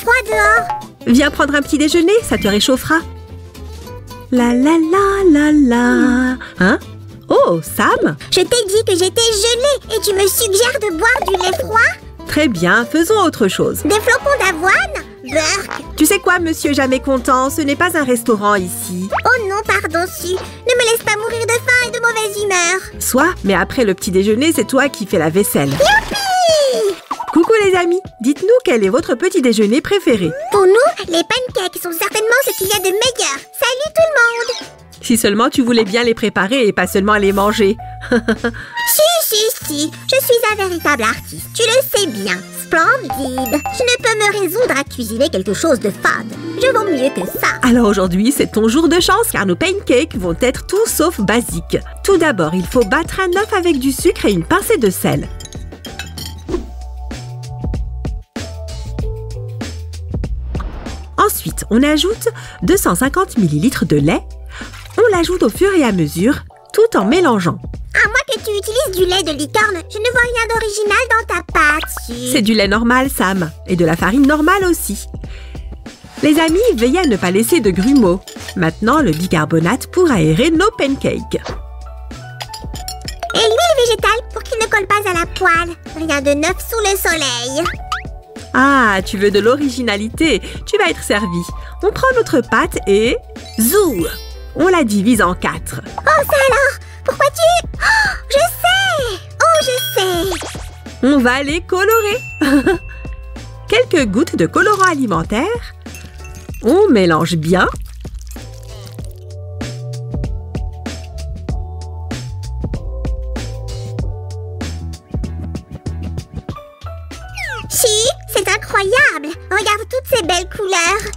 froid dehors. Viens prendre un petit déjeuner, ça te réchauffera. La la la la la. Hein? Oh, Sam? Je t'ai dit que j'étais gelée et tu me suggères de boire du lait froid? Très bien, faisons autre chose. Des flocons d'avoine? Burk! Tu sais quoi, monsieur jamais content, ce n'est pas un restaurant ici. Oh non, pardon, Su. Ne me laisse pas mourir de faim et de mauvaise humeur. Soit, mais après le petit déjeuner, c'est toi qui fais la vaisselle. Youpi! Coucou les amis, dites-nous quel est votre petit déjeuner préféré. Pour nous, les pancakes sont certainement ce qu'il y a de meilleur. Salut tout le monde! Si seulement tu voulais bien les préparer et pas seulement les manger. Si, je suis un véritable artiste, tu le sais bien. Splendide! Je ne peux me résoudre à cuisiner quelque chose de fade. Je vaux mieux que ça. Alors aujourd'hui, c'est ton jour de chance car nos pancakes vont être tout sauf basiques. Tout d'abord, il faut battre un œuf avec du sucre et une pincée de sel. Ensuite, on ajoute 250 ml de lait. On l'ajoute au fur et à mesure, tout en mélangeant. À moins que tu utilises du lait de licorne, je ne vois rien d'original dans ta pâte, Su. C'est du lait normal, Sam, et de la farine normale aussi. Les amis, veillez à ne pas laisser de grumeaux. Maintenant, le bicarbonate pour aérer nos pancakes. Et l'huile végétale pour qu'il ne colle pas à la poêle. Rien de neuf sous le soleil. Ah, tu veux de l'originalité? Tu vas être servi. On prend notre pâte et... zou! On la divise en 4. Oh, ça alors? Pourquoi tu... Oh, je sais! Oh, je sais! On va les colorer. Quelques gouttes de colorant alimentaire. On mélange bien. Si, c'est incroyable! Regarde toutes ces belles couleurs!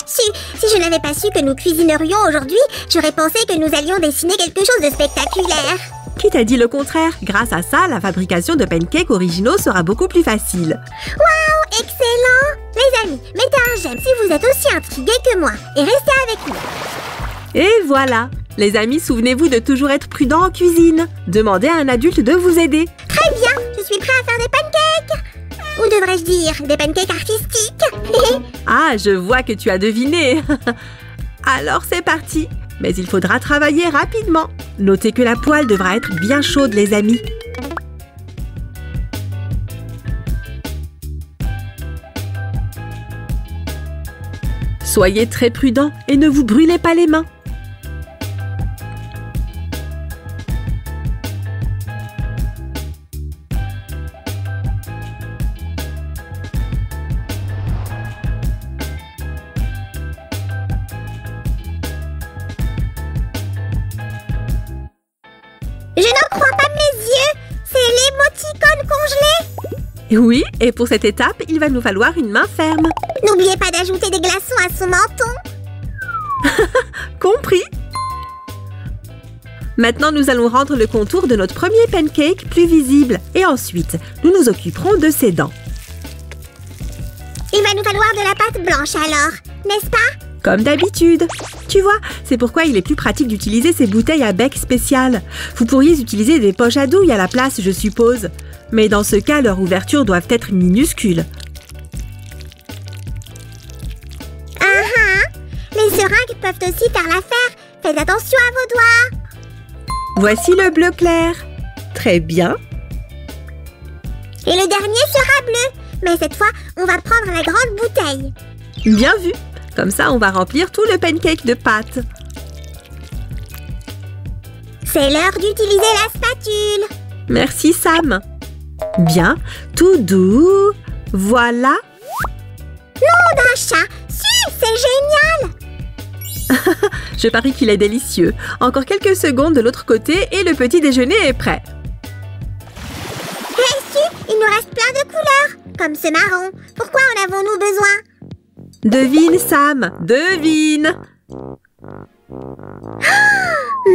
Si je n'avais pas su que nous cuisinerions aujourd'hui, j'aurais pensé que nous allions dessiner quelque chose de spectaculaire. Qui t'a dit le contraire? Grâce à ça, la fabrication de pancakes originaux sera beaucoup plus facile. Waouh, excellent! Les amis, mettez un j'aime si vous êtes aussi intrigués que moi et restez avec nous. Et voilà! Les amis, souvenez-vous de toujours être prudent en cuisine. Demandez à un adulte de vous aider. Très bien, je suis prêt à faire des pancakes. Ou devrais-je dire, des pancakes artistiques? Ah, je vois que tu as deviné. Alors c'est parti. Mais il faudra travailler rapidement. Notez que la poêle devra être bien chaude, les amis. Soyez très prudents et ne vous brûlez pas les mains. Je n'en crois pas mes yeux! C'est l'émoticône congelé! Oui, et pour cette étape, il va nous falloir une main ferme. N'oubliez pas d'ajouter des glaçons à son menton. Compris? Maintenant, nous allons rendre le contour de notre premier pancake plus visible. Et ensuite, nous nous occuperons de ses dents. Il va nous falloir de la pâte blanche alors, n'est-ce pas? Comme d'habitude. Tu vois, c'est pourquoi il est plus pratique d'utiliser ces bouteilles à bec spécial. Vous pourriez utiliser des poches à douille à la place, je suppose. Mais dans ce cas, leurs ouvertures doivent être minuscules. Les seringues peuvent aussi faire l'affaire. Faites attention à vos doigts. Voici le bleu clair. Très bien. Et le dernier sera bleu. Mais cette fois, on va prendre la grande bouteille. Bien vu. Comme ça, on va remplir tout le pancake de pâte. C'est l'heure d'utiliser la spatule. Merci, Sam. Bien, tout doux. Voilà. Nom d'un chat. Si, c'est génial. Je parie qu'il est délicieux. Encore quelques secondes de l'autre côté et le petit déjeuner est prêt. Hé, Su, il nous reste plein de couleurs. Comme ce marron. Pourquoi en avons-nous besoin? Devine, Sam, devine.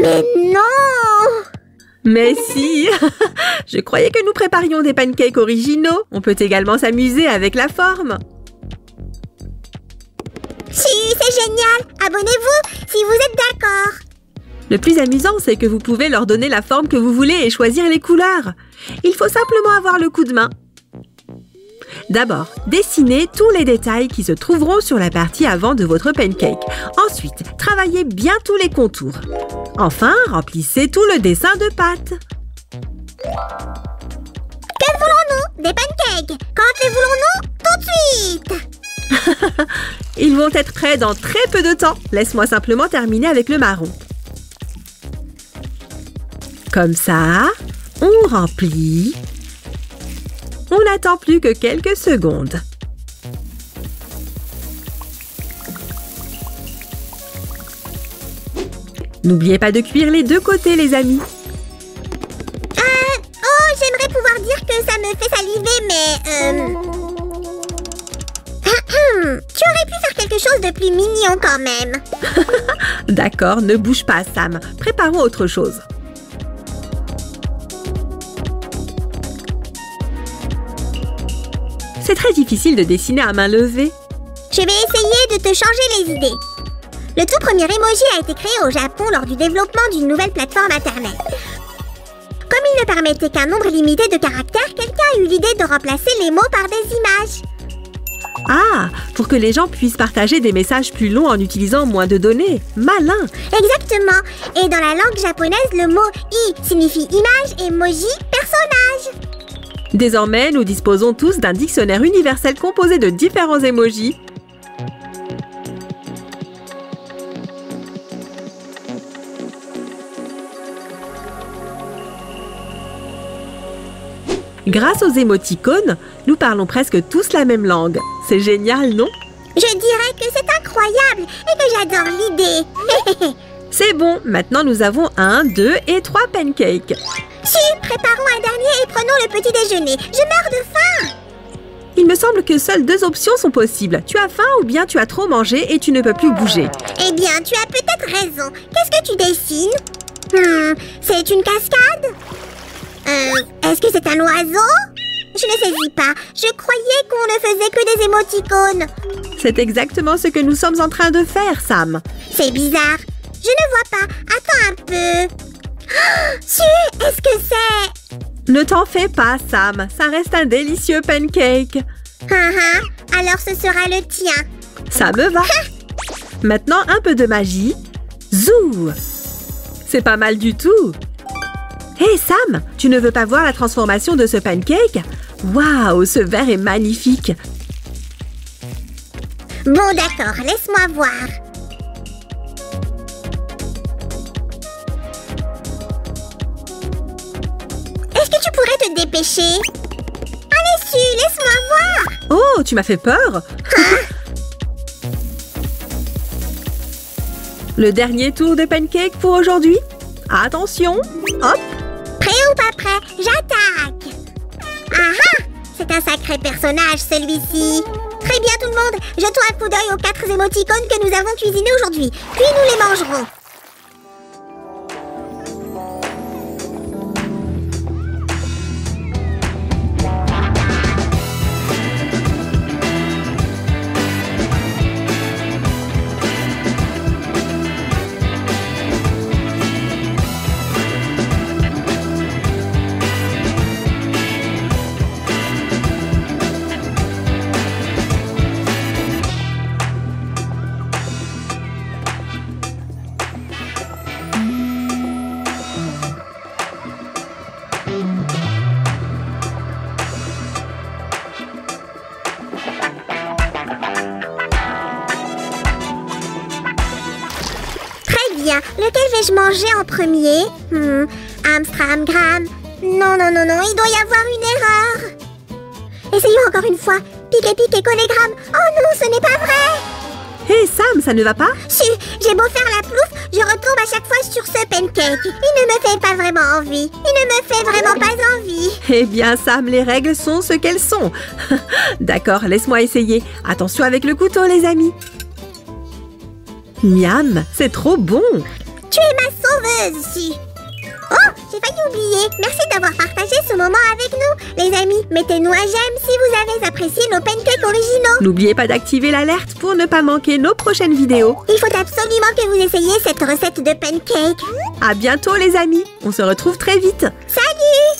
Mais non! Mais si. Je croyais que nous préparions des pancakes originaux. On peut également s'amuser avec la forme. Si, c'est génial! Abonnez-vous si vous êtes d'accord! Le plus amusant, c'est que vous pouvez leur donner la forme que vous voulez et choisir les couleurs. Il faut simplement avoir le coup de main. D'abord, dessinez tous les détails qui se trouveront sur la partie avant de votre pancake. Ensuite, travaillez bien tous les contours. Enfin, remplissez tout le dessin de pâte. Que voulons-nous? Des pancakes. Quand les voulons-nous? Tout de suite. Ils vont être prêts dans très peu de temps. Laisse-moi simplement terminer avec le marron. Comme ça, on remplit. On n'attend plus que quelques secondes. N'oubliez pas de cuire les deux côtés, les amis. Oh, j'aimerais pouvoir dire que ça me fait saliver, mais... Tu aurais pu faire quelque chose de plus mignon quand même. D'accord, ne bouge pas, Sam. Préparons autre chose. C'est très difficile de dessiner à main levée. Je vais essayer de te changer les idées. Le tout premier emoji a été créé au Japon lors du développement d'une nouvelle plateforme Internet. Comme il ne permettait qu'un nombre limité de caractères, quelqu'un a eu l'idée de remplacer les mots par des images. Ah, pour que les gens puissent partager des messages plus longs en utilisant moins de données. Malin! Exactement. Et dans la langue japonaise, le mot « i » signifie image et « moji » personnage. Désormais, nous disposons tous d'un dictionnaire universel composé de différents emojis. Grâce aux émoticônes, nous parlons presque tous la même langue. C'est génial, non? Je dirais que c'est incroyable et que j'adore l'idée. C'est bon, maintenant nous avons 1, 2 et 3 pancakes. Préparons un dernier et prenons le petit déjeuner. Je meurs de faim. Il me semble que seules 2 options sont possibles. Tu as faim ou bien tu as trop mangé et tu ne peux plus bouger. Eh bien, tu as peut-être raison. Qu'est-ce que tu dessines? C'est une cascade? Est-ce que c'est un oiseau? Je ne saisis pas. Je croyais qu'on ne faisait que des émoticônes. C'est exactement ce que nous sommes en train de faire, Sam. C'est bizarre. Je ne vois pas. Attends un peu. Est-ce que c'est... Ne t'en fais pas, Sam. Ça reste un délicieux pancake. Alors ce sera le tien. Ça me va. Maintenant, un peu de magie. Zou! C'est pas mal du tout. Hé, Sam, tu ne veux pas voir la transformation de ce pancake? Waouh, ce verre est magnifique. Bon, d'accord, laisse-moi voir. Est-ce que tu pourrais te dépêcher? Allez, laisse-moi voir. Oh, tu m'as fait peur. Le dernier tour de pancake pour aujourd'hui. Attention, hop. Prêt ou pas prêt? J'attaque. C'est un sacré personnage, celui-ci. Très bien, tout le monde. Jetons un coup d'œil aux 4 émoticônes que nous avons cuisinés aujourd'hui. Puis nous les mangerons. Lequel vais-je manger en premier? Amstramgram. Non, il doit y avoir une erreur. Essayons encore une fois. Pique et collégramme. Oh non, ce n'est pas vrai. Hé, Sam, ça ne va pas? J'ai beau faire la plouf, je retombe à chaque fois sur ce pancake. Il ne me fait pas vraiment envie. Il ne me fait vraiment pas envie. Eh bien, Sam, les règles sont ce qu'elles sont. D'accord, laisse-moi essayer. Attention avec le couteau, les amis. Miam, c'est trop bon. Tu es ma sauveuse, Su. Oh, j'ai failli oublier. Merci d'avoir partagé ce moment avec nous. Les amis, mettez-nous un j'aime si vous avez apprécié nos pancakes originaux. N'oubliez pas d'activer l'alerte pour ne pas manquer nos prochaines vidéos. Il faut absolument que vous essayiez cette recette de pancakes. À bientôt, les amis. On se retrouve très vite. Salut!